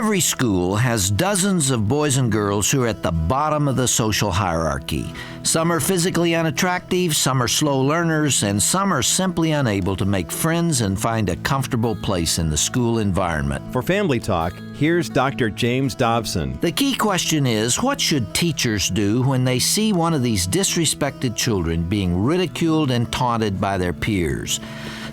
Every school has dozens of boys and girls who are at the bottom of the social hierarchy. Some are physically unattractive, some are slow learners, and some are simply unable to make friends and find a comfortable place in the school environment. For Family Talk, here's Dr. James Dobson. The key question is, what should teachers do when they see one of these disrespected children being ridiculed and taunted by their peers?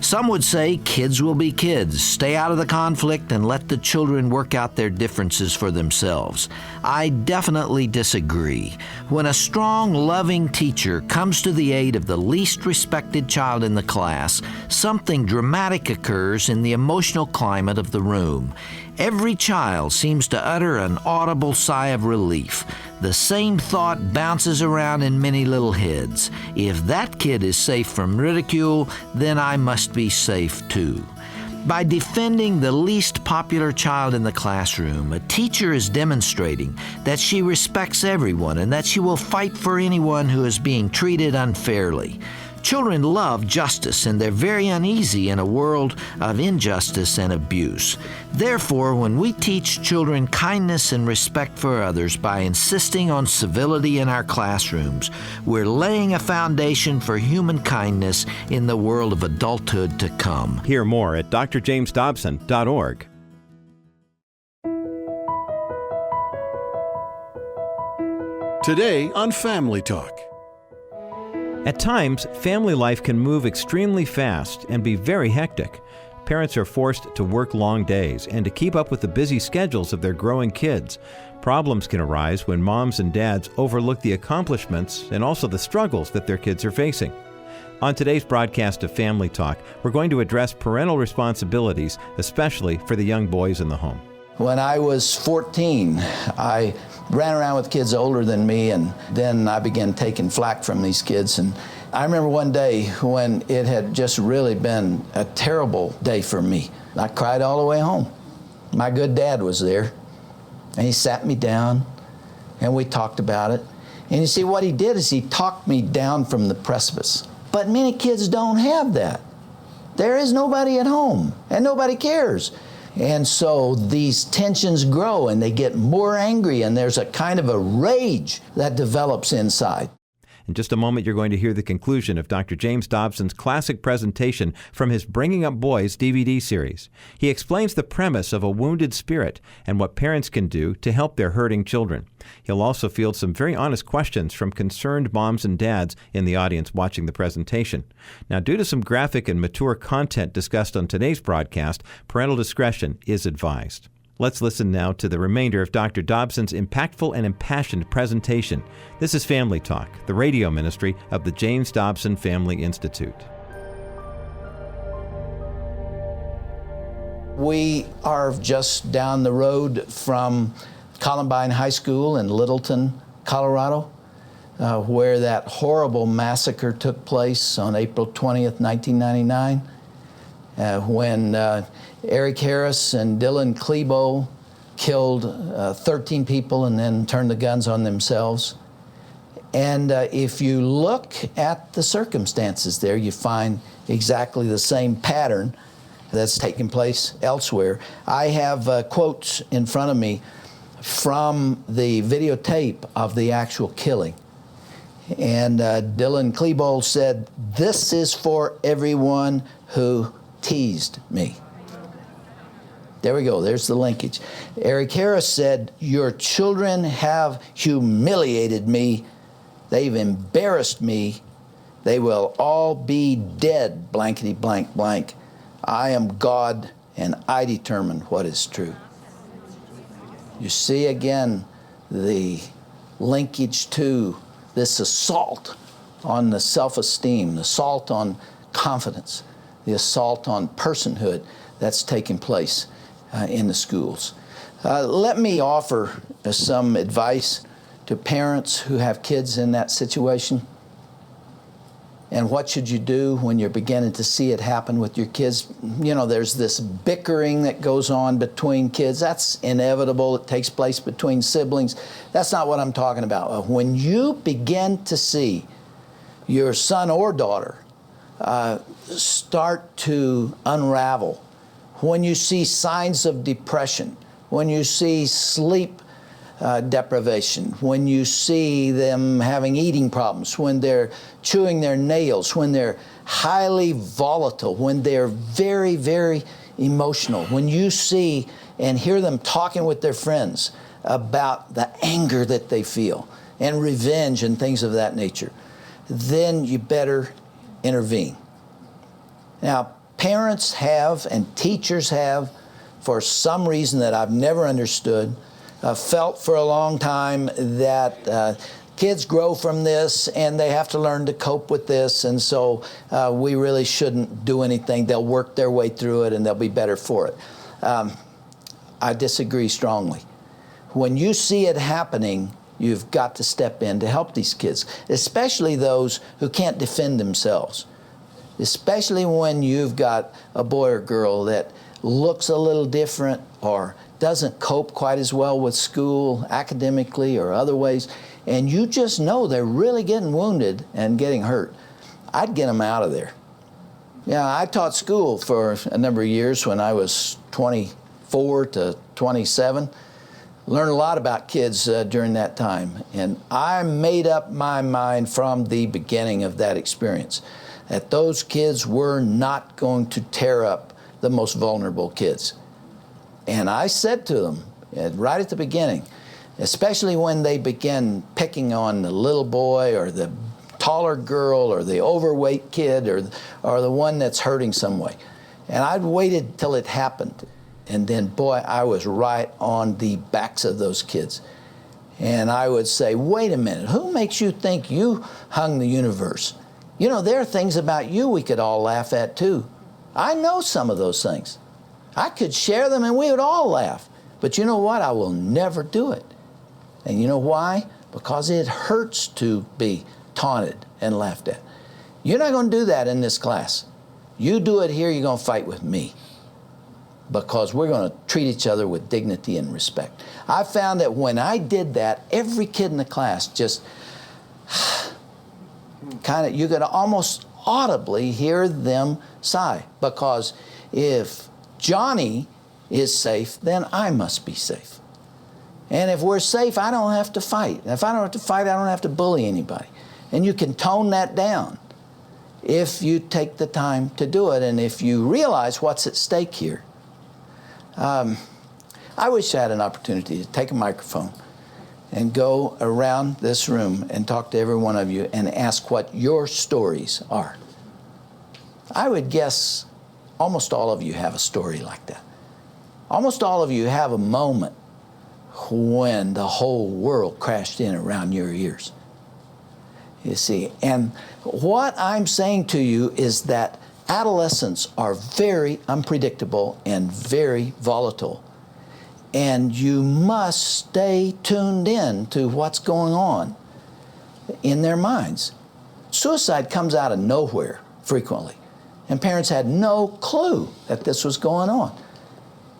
Some would say kids will be kids. Stay out of the conflict and let the children work out their differences for themselves. I definitely disagree. When a strong, loving teacher comes to the aid of the least respected child in the class, something dramatic occurs in the emotional climate of the room. Every child seems to utter an audible sigh of relief. The same thought bounces around in many little heads. If that kid is safe from ridicule, then I must be safe too. By defending the least popular child in the classroom, a teacher is demonstrating that she respects everyone and that she will fight for anyone who is being treated unfairly. Children love justice, and they're very uneasy in a world of injustice and abuse. Therefore, when we teach children kindness and respect for others by insisting on civility in our classrooms, we're laying a foundation for human kindness in the world of adulthood to come. Hear more at drjamesdobson.org. Today on Family Talk. At times, family life can move extremely fast and be very hectic. Parents are forced to work long days and to keep up with the busy schedules of their growing kids. Problems can arise when moms and dads overlook the accomplishments and also the struggles that their kids are facing. On today's broadcast of Family Talk, we're going to address parental responsibilities, especially for the young boys in the home. When I was 14, I ran around with kids older than me, and then I began taking flack from these kids. And I remember one day when it had just really been a terrible day for me. I cried all the way home. My good dad was there, and he sat me down, and we talked about it. And you see, what he did is he talked me down from the precipice. But many kids don't have that. There is nobody at home, and nobody cares. And so these tensions grow and they get more angry, and there's a kind of a rage that develops inside. In just a moment, you're going to hear the conclusion of Dr. James Dobson's classic presentation from his Bringing Up Boys DVD series. He explains the premise of a wounded spirit and what parents can do to help their hurting children. He'll also field some very honest questions from concerned moms and dads in the audience watching the presentation. Now, due to some graphic and mature content discussed on today's broadcast, parental discretion is advised. Let's listen now to the remainder of Dr. Dobson's impactful and impassioned presentation. This is Family Talk, the radio ministry of the James Dobson Family Institute. We are just down the road from Columbine High School in Littleton, Colorado, where that horrible massacre took place on April 20th, 1999, when Eric Harris and Dylan Klebold killed 13 people and then turned the guns on themselves. And if you look at the circumstances there, you find exactly the same pattern that's taking place elsewhere. I have quotes in front of me from the videotape of the actual killing. And Dylan Klebold said, "This is for everyone who teased me." There we go, there's the linkage. Eric Harris said, "Your children have humiliated me. They've embarrassed me. They will all be dead, blankety blank blank. I am God and I determine what is true." You see again the linkage to this assault on the self-esteem, the assault on confidence, the assault on personhood that's taking place in the schools. Let me offer some advice to parents who have kids in that situation. And what should you do when you're beginning to see it happen with your kids? You know, there's this bickering that goes on between kids. That's inevitable. It takes place between siblings. That's not what I'm talking about. When you begin to see your son or daughter start to unravel, when you see signs of depression, when you see sleep deprivation, when you see them having eating problems, when they're chewing their nails, when they're highly volatile, when they're very, very emotional, when you see and hear them talking with their friends about the anger that they feel and revenge and things of that nature, then you better intervene. Now, parents have and teachers have, for some reason that I've never understood, felt for a long time that kids grow from this and they have to learn to cope with this, and so we really shouldn't do anything. They'll work their way through it and they'll be better for it. I disagree strongly. When you see it happening, you've got to step in to help these kids, especially those who can't defend themselves. Especially when you've got a boy or girl that looks a little different or doesn't cope quite as well with school, academically or other ways, and you just know they're really getting wounded and getting hurt. I'd get them out of there. Yeah, I taught school for a number of years when I was 24 to 27. Learned a lot about kids during that time, and I made up my mind from the beginning of that experience that those kids were not going to tear up the most vulnerable kids. And I said to them right at the beginning, especially when they began picking on the little boy or the taller girl or the overweight kid or the one that's hurting some way. And I'd waited till it happened. And then, boy, I was right on the backs of those kids. And I would say, wait a minute, who makes you think you hung the universe? You know, there are things about you we could all laugh at too. I know some of those things. I could share them and we would all laugh. But you know what? I will never do it. And you know why? Because it hurts to be taunted and laughed at. You're not going to do that in this class. You do it here, you're going to fight with me. Because we're going to treat each other with dignity and respect. I found that when I did that, every kid in the class just you could almost audibly hear them sigh. Because if Johnny is safe, then I must be safe. And if we're safe, I don't have to fight. And if I don't have to fight, I don't have to bully anybody. And you can tone that down if you take the time to do it and if you realize what's at stake here. I wish I had an opportunity to take a microphone and go around this room and talk to every one of you and ask what your stories are. I would guess almost all of you have a story like that. Almost all of you have a moment when the whole world crashed in around your ears. You see, and what I'm saying to you is that adolescents are very unpredictable and very volatile. And you must stay tuned in to what's going on in their minds. Suicide comes out of nowhere frequently. And parents had no clue that this was going on.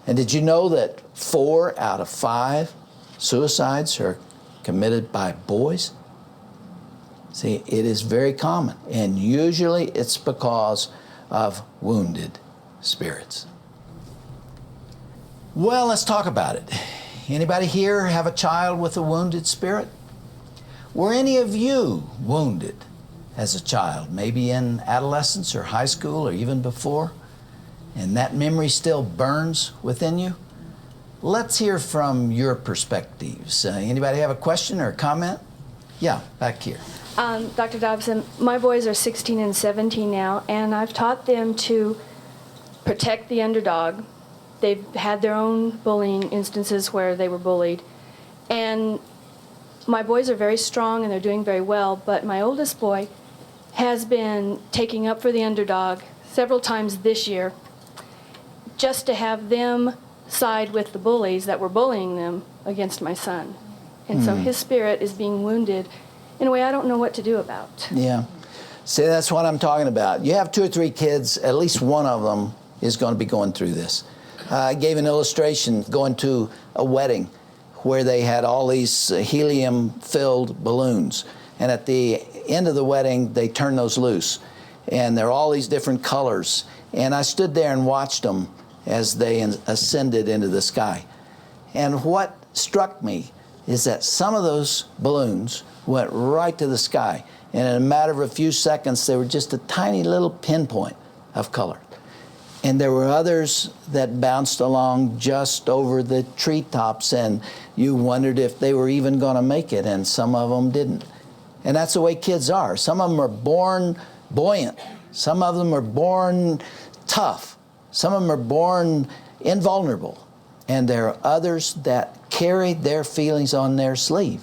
And did you know that 4 out of 5 suicides are committed by boys? See, it is very common. And usually it's because of wounded spirits. Well, let's talk about it. Anybody here have a child with a wounded spirit? Were any of you wounded as a child, maybe in adolescence or high school or even before, and that memory still burns within you? Let's hear from your perspectives. Anybody have a question or a comment? Yeah, back here. Dr. Dobson, my boys are 16 and 17 now, and I've taught them to protect the underdog. They've had their own bullying instances where they were bullied. And my boys are very strong and they're doing very well, but my oldest boy has been taking up for the underdog several times this year just to have them side with the bullies that were bullying them against my son. And so his spirit is being wounded in a way I don't know what to do about. Yeah. See, that's what I'm talking about. You have 2 or 3 kids, at least one of them is going to be going through this. I gave an illustration going to a wedding where they had all these helium-filled balloons. And at the end of the wedding, they turned those loose. And there are all these different colors. And I stood there and watched them as they ascended into the sky. And what struck me is that some of those balloons went right to the sky. And in a matter of a few seconds, they were just a tiny little pinpoint of color. And there were others that bounced along just over the treetops, and you wondered if they were even going to make it, and some of them didn't. And that's the way kids are. Some of them are born buoyant. Some of them are born tough. Some of them are born invulnerable. And there are others that carry their feelings on their sleeve.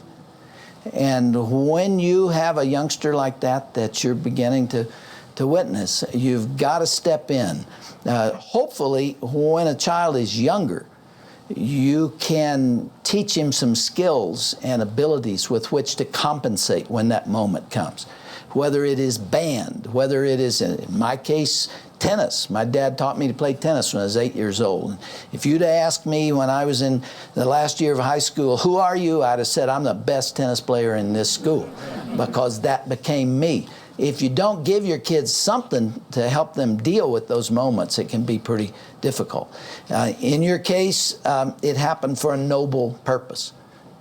And when you have a youngster like that you're beginning to witness, you've got to step in. Hopefully, when a child is younger, you can teach him some skills and abilities with which to compensate when that moment comes. Whether it is band, whether it is, in my case, tennis. My dad taught me to play tennis when I was 8 years old. If you'd asked me when I was in the last year of high school, who are you? I'd have said, I'm the best tennis player in this school, because that became me. If you don't give your kids something to help them deal with those moments, it can be pretty difficult. In your case, it happened for a noble purpose.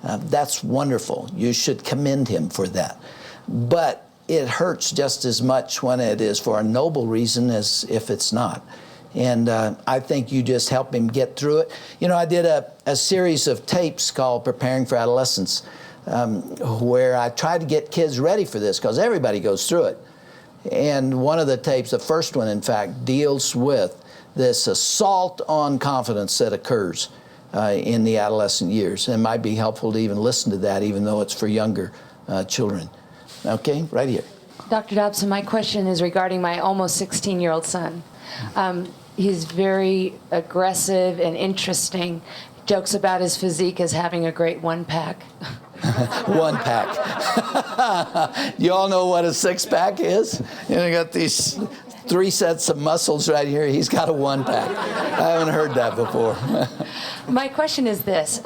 That's wonderful. You should commend him for that. But it hurts just as much when it is for a noble reason as if it's not. And I think you just help him get through it. You know, I did a series of tapes called Preparing for Adolescence, where I tried to get kids ready for this, because everybody goes through it. And one of the tapes, the first one in fact, deals with this assault on confidence that occurs in the adolescent years. And it might be helpful to even listen to that, even though it's for younger children. Okay, right here. Dr. Dobson, my question is regarding my almost 16-year-old son. He's very aggressive and interesting. Jokes about his physique as having a great one-pack. One-pack. You all know what a six-pack is? You know, you got these 3 sets of muscles right here. He's got a one-pack. I haven't heard that before. My question is this.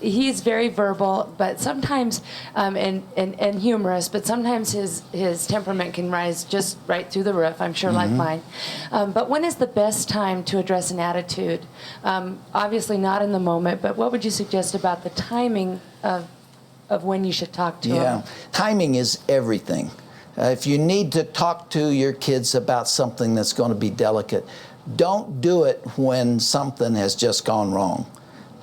He's very verbal, but sometimes, and humorous, but sometimes his temperament can rise just right through the roof, I'm sure, like mine. But when is the best time to address an attitude? Obviously not in the moment, but what would you suggest about the timing of when you should talk to him? Yeah, timing is everything. If you need to talk to your kids about something that's going to be delicate, don't do it when something has just gone wrong.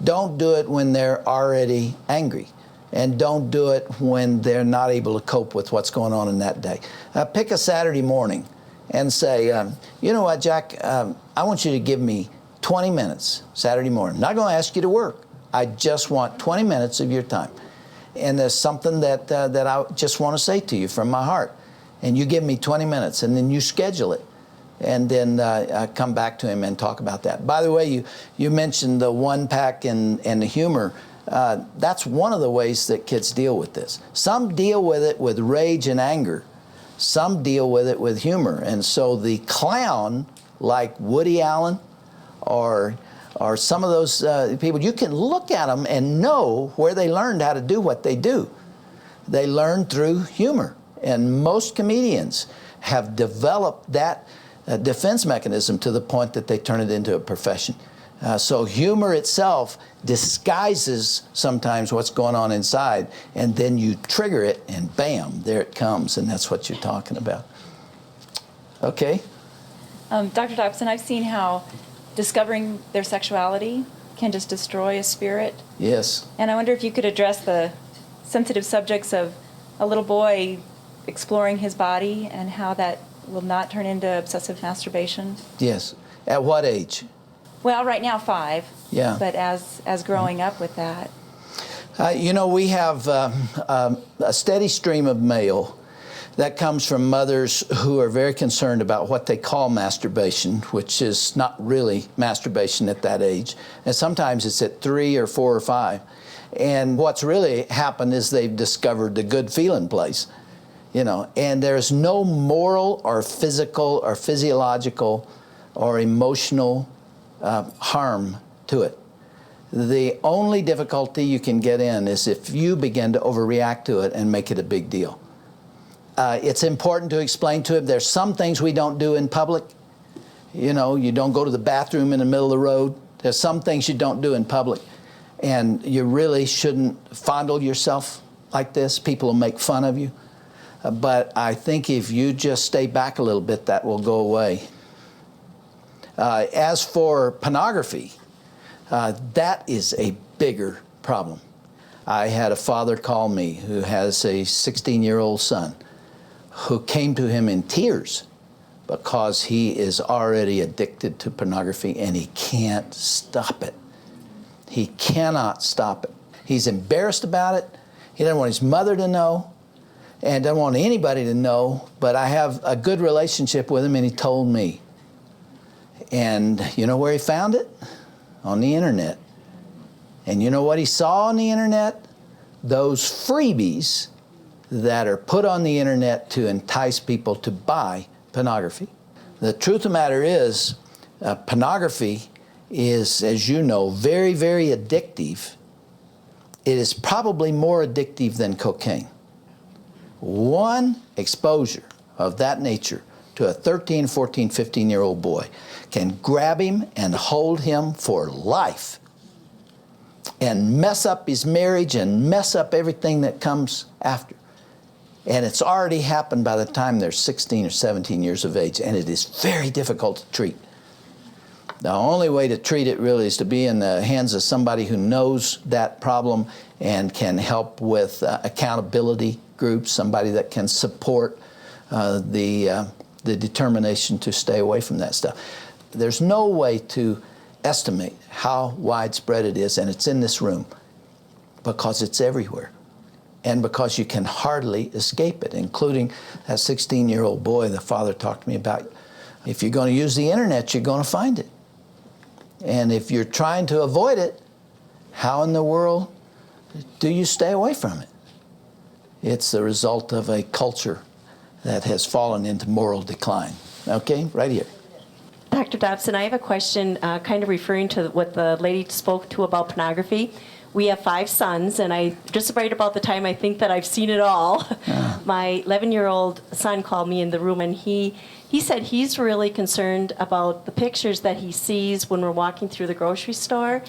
Don't do it when they're already angry. And don't do it when they're not able to cope with what's going on in that day. Pick a Saturday morning and say, you know what, Jack, I want you to give me 20 minutes Saturday morning. I'm not going to ask you to work. I just want 20 minutes of your time. And there's something that I just want to say to you from my heart. And you give me 20 minutes, and then you schedule it. And then come back to him and talk about that. By the way, you mentioned the one-pack and the humor. That's one of the ways that kids deal with this. Some deal with it with rage and anger. Some deal with it with humor. And so the clown, like Woody Allen or some of those people, you can look at them and know where they learned how to do what they do. They learn through humor. And most comedians have developed that defense mechanism to the point that they turn it into a profession. So humor itself disguises sometimes what's going on inside, and then you trigger it, and bam, there it comes, and that's what you're talking about. Okay? Dr. Dobson, I've seen how discovering their sexuality can just destroy a spirit. Yes. And I wonder if you could address the sensitive subjects of a little boy exploring his body and how that will not turn into obsessive masturbation. Yes. At what age? Well, right now 5. Yeah. But as growing up with that. You know, we have a steady stream of mail that comes from mothers who are very concerned about what they call masturbation, which is not really masturbation at that age. And sometimes it's at 3 or 4 or 5. And what's really happened is they've discovered the good feeling place. You know, and there's no moral or physical or physiological or emotional harm to it. The only difficulty you can get in is if you begin to overreact to it and make it a big deal. It's important to explain to him there's some things we don't do in public. You know, you don't go to the bathroom in the middle of the road. There's some things you don't do in public. And you really shouldn't fondle yourself like this. People will make fun of you. But I think if you just stay back a little bit, that will go away. As for pornography, that is a bigger problem. I had a father call me who has a 16-year-old son who came to him in tears because he is already addicted to pornography and he can't stop it. He cannot stop it. He's embarrassed about it. He doesn't want his mother to know and doesn't want anybody to know, but I have a good relationship with him, and he told me. And you know where he found it? On the internet. And you know what he saw on the internet? Those freebies that are put on the internet to entice people to buy pornography. The truth of the matter is, pornography is, as you know, very, very addictive. It is probably more addictive than cocaine. One exposure of that nature to a 13, 14, 15-year-old boy can grab him and hold him for life and mess up his marriage and mess up everything that comes after. And it's already happened by the time they're 16 or 17 years of age, and it is very difficult to treat. The only way to treat it really is to be in the hands of somebody who knows that problem and can help with accountability groups, somebody that can support the determination to stay away from that stuff. There's no way to estimate how widespread it is, and it's in this room because it's everywhere and because you can hardly escape it, including that 16-year-old boy the father talked to me about. If you're going to use the internet, you're going to find it. And if you're trying to avoid it, how in the world do you stay away from it? It's the result of a culture that has fallen into moral decline. Okay, right here. Dr. Dobson, I have a question kind of referring to what the lady spoke to about pornography. We have 5 sons, and just right about the time I think that I've seen it all, my 11-year-old son called me in the room, and he said he's really concerned about the pictures that he sees when we're walking through the grocery store,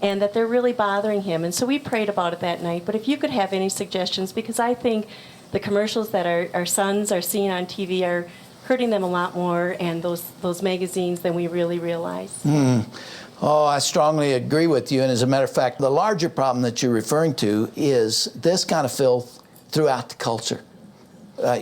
and that they're really bothering him. And so we prayed about it that night. But if you could have any suggestions, because I think the commercials that our sons are seeing on TV are hurting them a lot more, and those magazines, than we really realize. Oh, I strongly agree with you. And as a matter of fact, the larger problem that you're referring to is this kind of filth throughout the culture.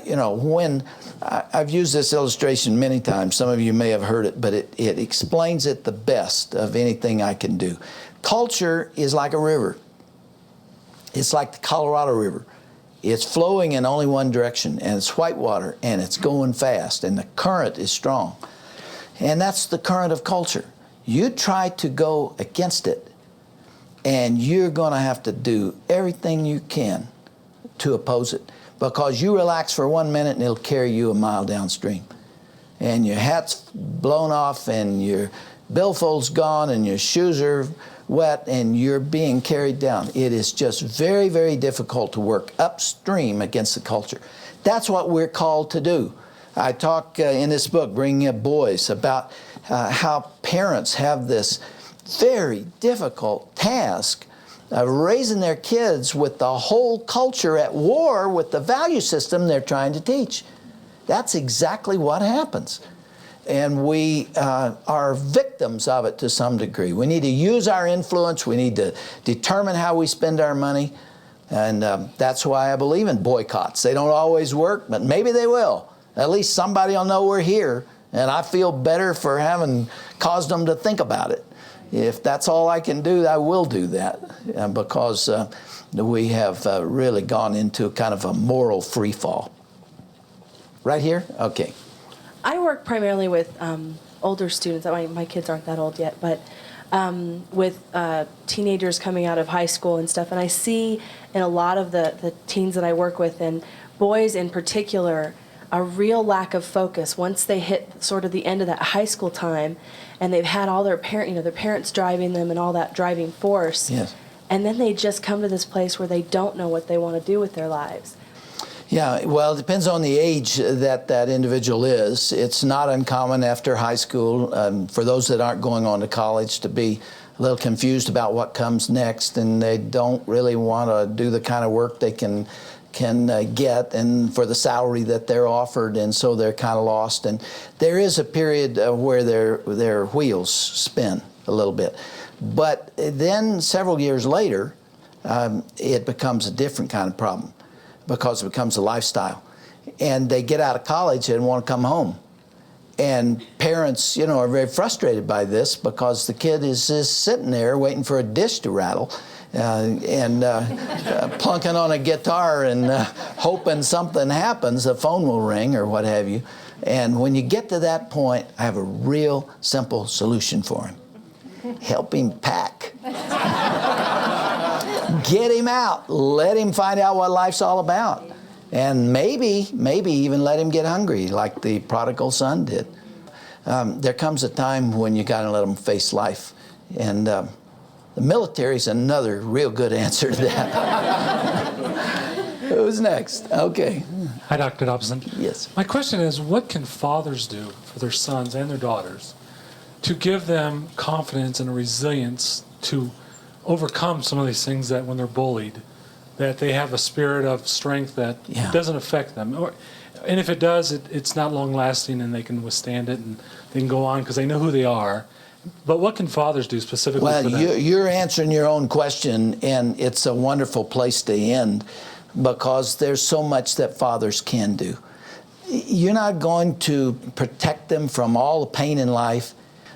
You know, when I've used this illustration many times, some of you may have heard it, but it explains it the best of anything I can do. Culture is like a river. It's like the Colorado River. It's flowing in only one direction, and it's white water, and it's going fast, and the current is strong. And that's the current of culture. You try to go against it, and you're going to have to do everything you can to oppose it, because you relax for 1 minute and it'll carry you a mile downstream. And your hat's blown off, and your billfold's gone, and your shoes are wet, and you're being carried down. It is just very, very difficult to work upstream against the culture. That's what we're called to do. I talk in this book, Bringing Up Boys, about how parents have this very difficult task of raising their kids with the whole culture at war with the value system they're trying to teach. That's exactly what happens. And we are victims of it to some degree. We need to use our influence. We need to determine how we spend our money. And that's why I believe in boycotts. They don't always work, but maybe they will. At least somebody will know we're here, and I feel better for having caused them to think about it. If that's all I can do, I will do that, because we have really gone into kind of a moral free fall. Right here? Okay. I work primarily with older students. My kids aren't that old yet, but with teenagers coming out of high school and stuff. And I see in a lot of the teens that I work with, and boys in particular, a real lack of focus once they hit sort of the end of that high school time, and they've had all their parents driving them and all that driving force. Yes. And then they just come to this place where they don't know what they want to do with their lives. Yeah, well, it depends on the age that individual is. It's not uncommon after high school, for those that aren't going on to college, to be a little confused about what comes next, and they don't really want to do the kind of work they can get and for the salary that they're offered, and so they're kind of lost. And there is a period where their wheels spin a little bit. But then several years later, it becomes a different kind of problem because it becomes a lifestyle. And they get out of college and want to come home. And parents, are very frustrated by this because the kid is just sitting there waiting for a dish to rattle and plunking on a guitar and hoping something happens, the phone will ring or what have you. And when you get to that point, I have a real simple solution for him. Help him pack. Get him out. Let him find out what life's all about. And maybe even let him get hungry like the prodigal son did. There comes a time when you got to let him face life. And the military's another real good answer to that. Who's next? Okay. Hi, Dr. Dobson. Yes. My question is, what can fathers do for their sons and their daughters to give them confidence and a resilience to overcome some of these things that when they're bullied, that they have a spirit of strength that doesn't affect them? And if it does, it's not long-lasting and they can withstand it and they can go on because they know who they are. But what can fathers do specifically for them? Well, you're answering your own question, and it's a wonderful place to end because there's so much that fathers can do. You're not going to protect them from all the pain in life,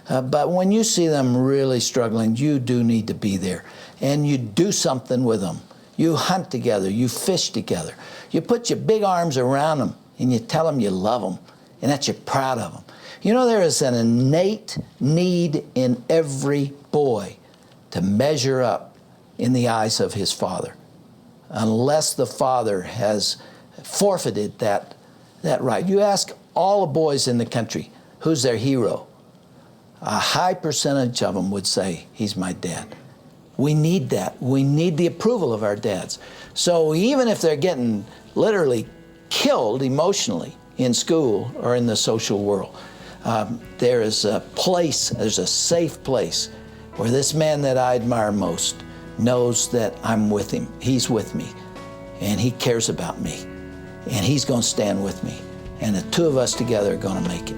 but when you see them really struggling, you do need to be there. And you do something with them. You hunt together, you fish together. You put your big arms around them and you tell them you love them and that you're proud of them. There is an innate need in every boy to measure up in the eyes of his father, unless the father has forfeited that right. You ask all the boys in the country, who's their hero? A high percentage of them would say, he's my dad. We need that. We need the approval of our dads. So even if they're getting literally killed emotionally in school or in the social world, there is a place, there's a safe place where this man that I admire most knows that I'm with him. He's with me, and he cares about me, and he's going to stand with me. And the two of us together are going to make it.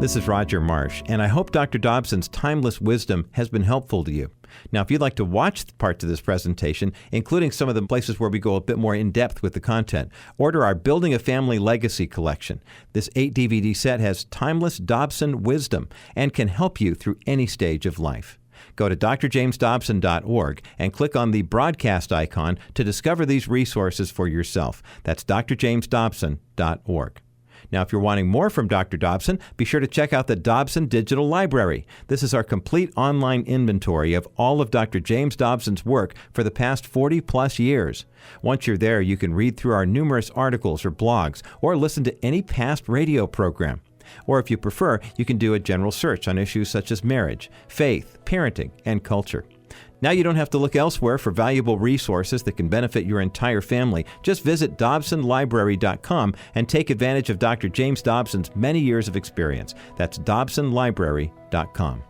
This is Roger Marsh, and I hope Dr. Dobson's timeless wisdom has been helpful to you. Now, if you'd like to watch parts of this presentation, including some of the places where we go a bit more in-depth with the content, order our Building a Family Legacy collection. This 8-DVD set has timeless Dobson wisdom and can help you through any stage of life. Go to drjamesdobson.org and click on the broadcast icon to discover these resources for yourself. That's drjamesdobson.org. Now, if you're wanting more from Dr. Dobson, be sure to check out the Dobson Digital Library. This is our complete online inventory of all of Dr. James Dobson's work for the past 40-plus years. Once you're there, you can read through our numerous articles or blogs, or listen to any past radio program. Or if you prefer, you can do a general search on issues such as marriage, faith, parenting, and culture. Now you don't have to look elsewhere for valuable resources that can benefit your entire family. Just visit DobsonLibrary.com and take advantage of Dr. James Dobson's many years of experience. That's DobsonLibrary.com.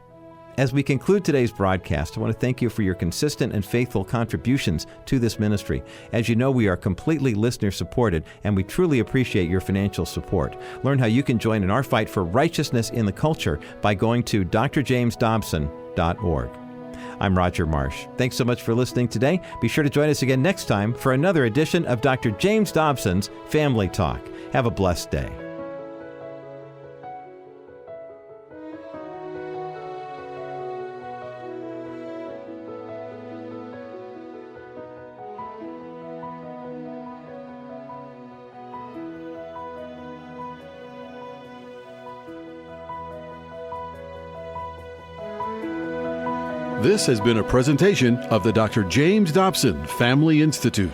As we conclude today's broadcast, I want to thank you for your consistent and faithful contributions to this ministry. As you know, we are completely listener-supported, and we truly appreciate your financial support. Learn how you can join in our fight for righteousness in the culture by going to drjamesdobson.org. I'm Roger Marsh. Thanks so much for listening today. Be sure to join us again next time for another edition of Dr. James Dobson's Family Talk. Have a blessed day. This has been a presentation of the Dr. James Dobson Family Institute.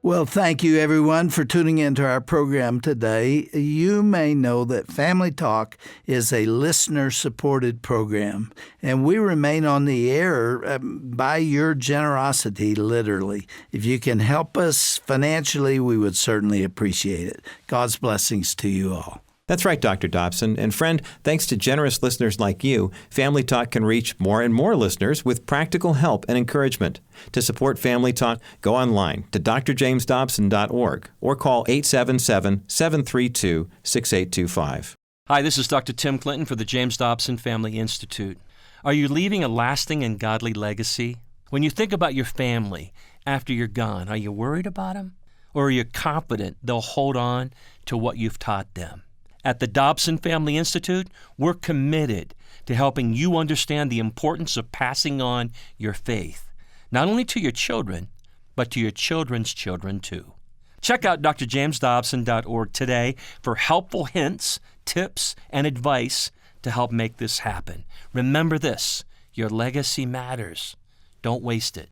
Well, thank you, everyone, for tuning into our program today. You may know that Family Talk is a listener-supported program, and we remain on the air by your generosity, literally. If you can help us financially, we would certainly appreciate it. God's blessings to you all. That's right, Dr. Dobson. And friend, thanks to generous listeners like you, Family Talk can reach more and more listeners with practical help and encouragement. To support Family Talk, go online to drjamesdobson.org or call 877-732-6825. Hi, this is Dr. Tim Clinton for the James Dobson Family Institute. Are you leaving a lasting and godly legacy? When you think about your family after you're gone, are you worried about them? Or are you confident they'll hold on to what you've taught them? At the Dobson Family Institute, we're committed to helping you understand the importance of passing on your faith, not only to your children, but to your children's children too. Check out drjamesdobson.org today for helpful hints, tips, and advice to help make this happen. Remember this, your legacy matters. Don't waste it.